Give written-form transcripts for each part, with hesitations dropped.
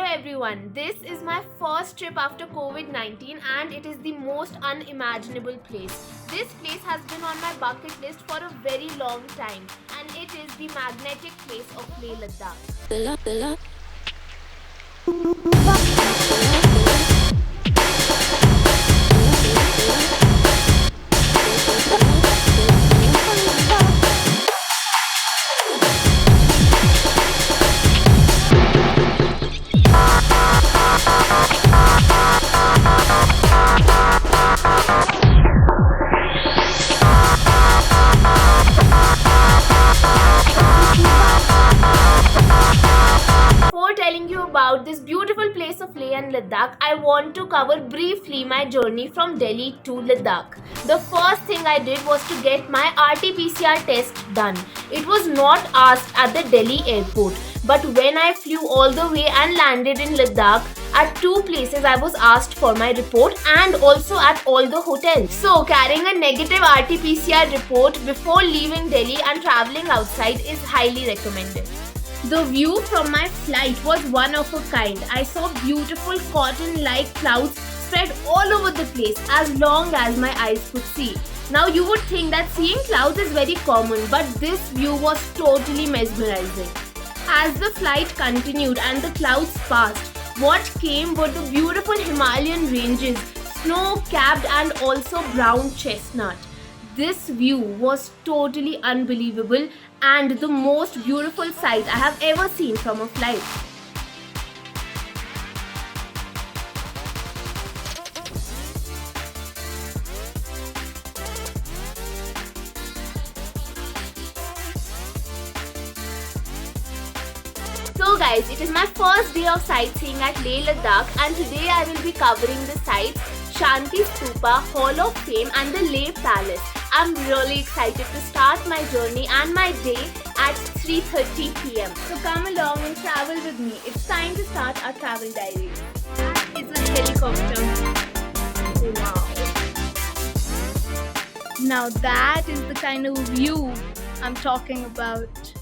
everyone, this is my first trip after COVID-19 and it is the most unimaginable place. This place has been on my bucket list for a very long time and it is the magnetic place of Leh Ladakh. Before telling you about this beautiful place of Leh and Ladakh, I want to cover briefly my journey from Delhi to Ladakh. The first thing I did was to get my RT-PCR test done. It was not asked at the Delhi airport, but when I flew all the way and landed in Ladakh, at two places I was asked for my report and also at all the hotels. So carrying a negative RT-PCR report before leaving Delhi and traveling outside is highly recommended. The view from my flight was one of a kind. I saw beautiful cotton-like clouds spread all over the place as long as my eyes could see. Now you would think that seeing clouds is very common, but this view was totally mesmerizing. As the flight continued and the clouds passed, what came were the beautiful Himalayan ranges, snow-capped and also brown chestnut. This view was totally unbelievable and the most beautiful sight I have ever seen from a flight. So guys, it is my first day of sightseeing at Leh Ladakh and today I will be covering the sites Shanti Stupa, Hall of Fame and the Leh Palace. I'm really excited to start my journey and my day at 3:30 p.m. So come along and travel with me. It's time to start our travel diary. It's a helicopter. Wow. Now that is the kind of view I'm talking about.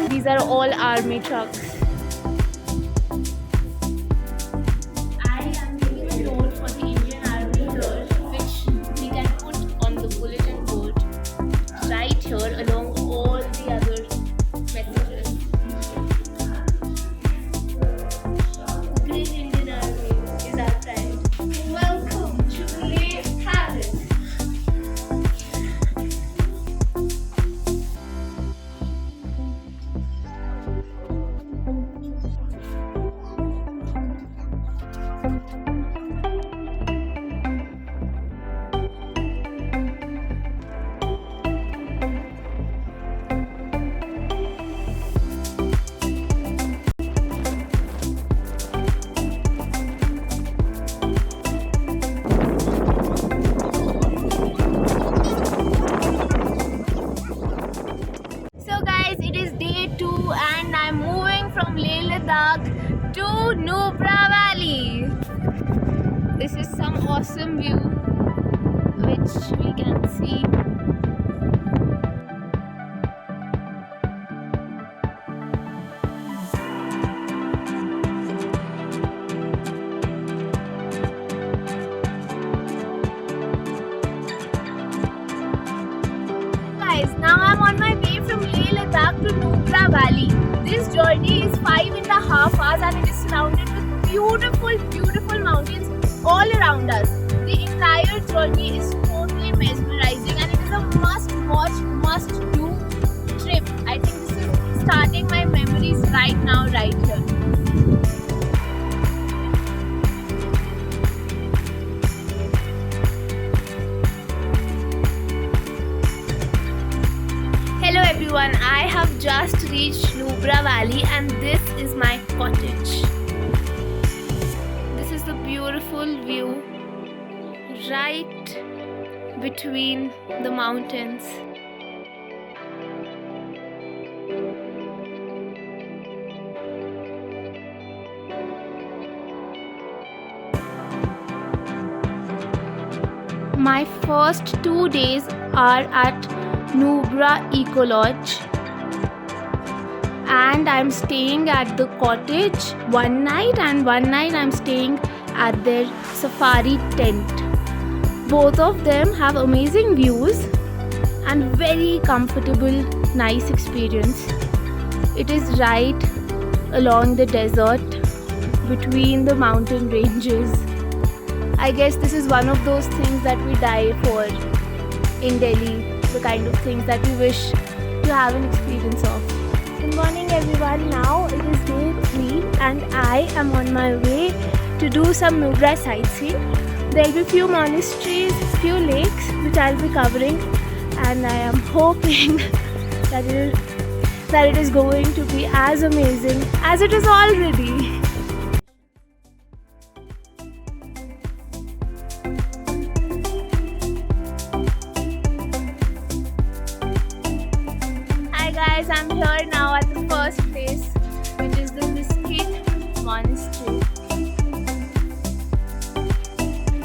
These are all army trucks. I am giving a note for the Indian Army here, which we can put on the bulletin board right here along all the other messages. Great Indian Army is our pride. Welcome to Leh Palace. So guys, it is day 2 and I'm moving from Leh Ladakh to Nubra Valley. This is some awesome view which we can see. Guys, now I'm on my way from Leh Ladakh to Nubra Valley. This journey is 5.5 hours and it is surrounded with beautiful mountains all around us. The entire journey is totally mesmerizing and it is a must watch, must do trip. I think this is starting my memories right now, right here. Hello everyone, I have just reached Nubra Valley and this is my cottage. This is the beautiful view right between the mountains. My first 2 days are at Nubra Eco Lodge, and I'm staying at the cottage one night, and one night I'm staying at their safari tent. Both of them have amazing views and very comfortable, nice experience. It is right along the desert between the mountain ranges. I guess this is one of those things that we die for in Delhi, the kind of things that we wish to have an experience of. Good morning everyone, now it is day 3 and I am on my way to do some Nubra sightseeing. There will be few monasteries, few lakes which I will be covering, and I am hoping that it is going to be as amazing as it is already. Hi guys, I'm here now at the first place, which is the Miskit Monastery.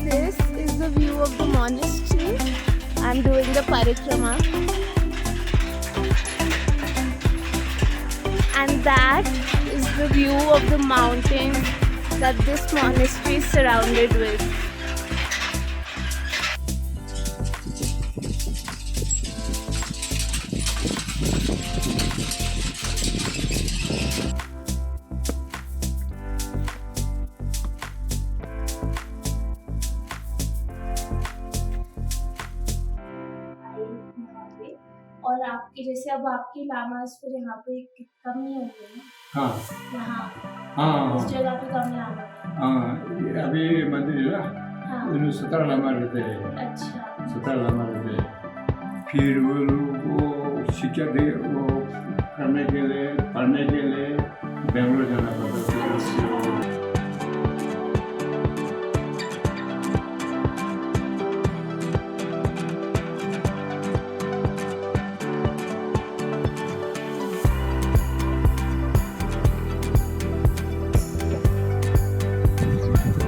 This is the view of the monastery. I'm doing the parikrama. And that is the view of the mountains that this monastery is surrounded with. और आपके जैसे अब आपके लामाज फिर यहाँ पे कम नहीं होंगे ना? हाँ यहाँ इस जगह पे कम लामा है। हाँ, अभी मंदिर है ना, हाँ, उन्हें 17 लामा रहते हैं। अच्छा, 17 लामा रहते हैं। फिर वो शिक्षा दे वो करने के लिए, पढ़ने के लिए बेंगलोर जाना पड़ता है।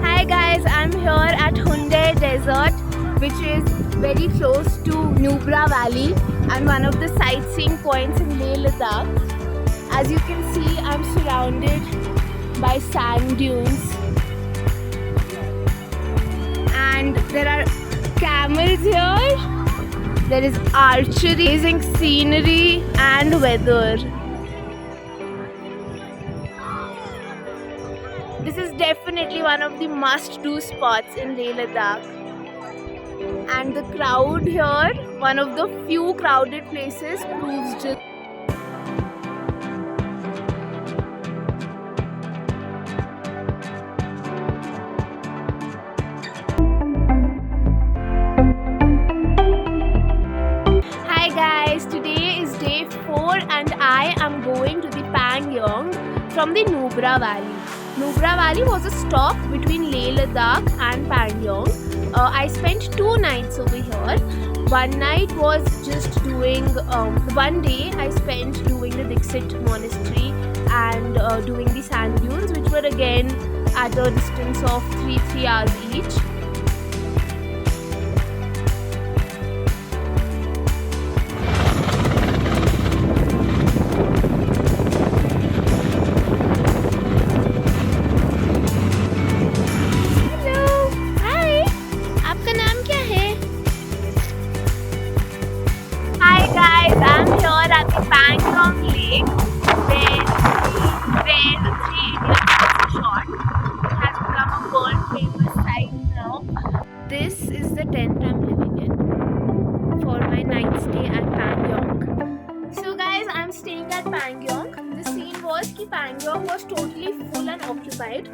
Hi guys, I'm here at Hunde Desert, which is very close to Nubra Valley and one of the sightseeing points in Leh Ladakh. As you can see, I'm surrounded by sand dunes, and there are camels here. There is archery, amazing scenery and weather. This is definitely one of the must-do spots in Leh Ladakh. And the crowd here, one of the few crowded places, proves just. Hi guys, today is day 4 and I am going to the Pangyong from the Nubra Valley. Nubra Valley was a stop between Leh Ladakh and Pangyong. I spent 2 nights over here. One night was just doing, one day I spent doing the Dixit Monastery and doing the sand dunes, which were again at a distance of 3 hours each. Pangyong Lake, where the 3 Indian shot has become a world famous site now. This is the tent I'm living in for my night stay at Pangyong. So guys, I'm staying at Pangyong. The scene was that Pangyong was totally full and occupied,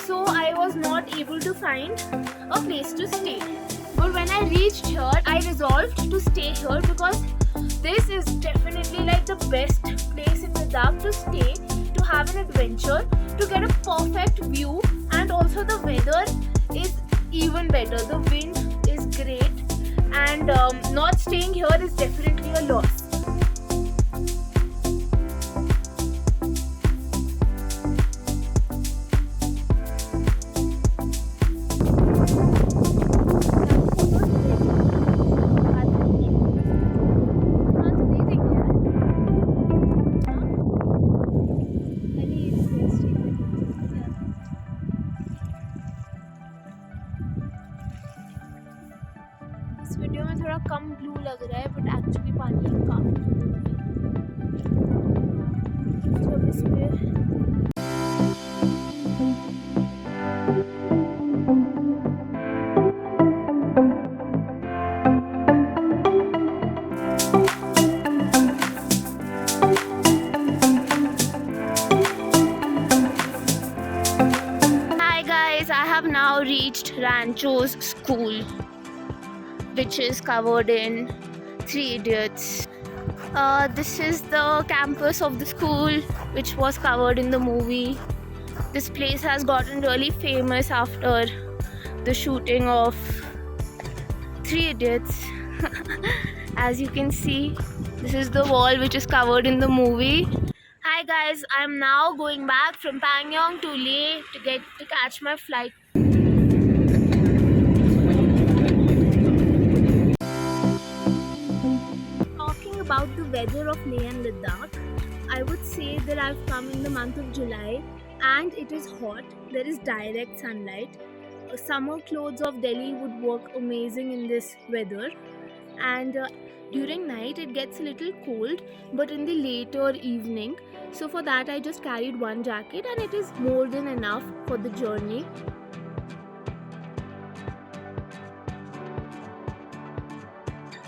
so I was not able to find a place to stay. But when I reached here, I resolved to stay here because this is definitely like the best place in Ladakh to stay, to have an adventure, to get a perfect view, and also the weather is even better. The wind is great and and not staying here is definitely a loss. इस video में थोड़ा कम blue लग रहा है but actually पानी काफी blue है। तो इसमें Hi guys, I have now reached Rancho's school, which is covered in Three Idiots. This is the campus of the school, which was covered in the movie. This place has gotten really famous after the shooting of Three Idiots. As you can see, this is the wall which is covered in the movie. Hi guys, I'm now going back from Pangyong to Leh to catch my flight. Talking about the weather of Leh and Ladakh, I would say that I've come in the month of July and it is hot. There is direct sunlight. Summer clothes of Delhi would work amazing in this weather, and during night it gets a little cold, but in the later evening, so for that I just carried one jacket and it is more than enough for the journey.